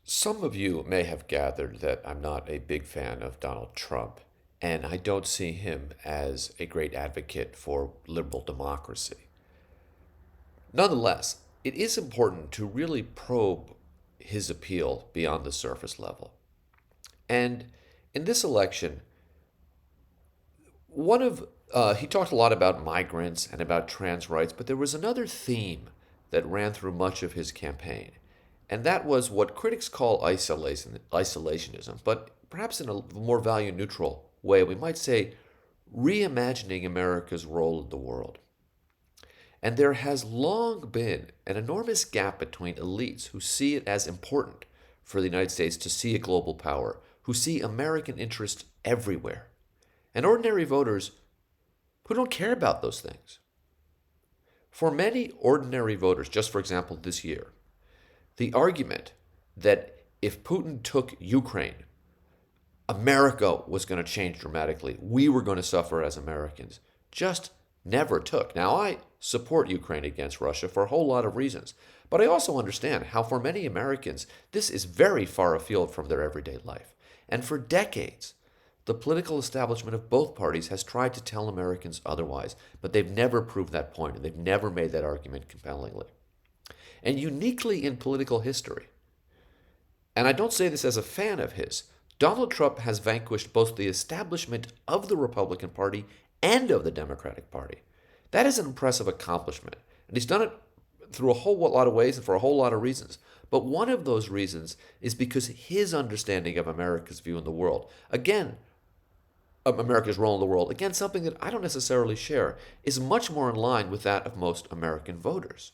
Some of you may have gathered that I'm not a big fan of Donald Trump, and I don't see him as a great advocate for liberal democracy. Nonetheless, it is important to really probe his appeal beyond the surface level. And in this election, he talked a lot about migrants and about trans rights, but there was another theme that ran through much of his campaign, and that was what critics call isolationism, but perhaps in a more value neutral way, we might say reimagining America's role in the world. And there has long been an enormous gap between elites who see it as important for the United States to see a global power, who see American interest everywhere, and ordinary voters who don't care about those things. For many ordinary voters, just for example this year, the argument that if Putin took Ukraine, America was going to change dramatically, we were going to suffer as Americans, just never took. Now, I support Ukraine against Russia for a whole lot of reasons, but I also understand how for many Americans, this is very far afield from their everyday life. And for decades, the political establishment of both parties has tried to tell Americans otherwise, but they've never proved that point, and they've never made that argument compellingly. And uniquely in political history, and I don't say this as a fan of his, Donald Trump has vanquished both the establishment of the Republican Party and of the Democratic Party. That is an impressive accomplishment. And he's done it through a whole lot of ways and for a whole lot of reasons. But one of those reasons is because his understanding of America's view in the world, again, of America's role in the world, again, something that I don't necessarily share, is much more in line with that of most American voters.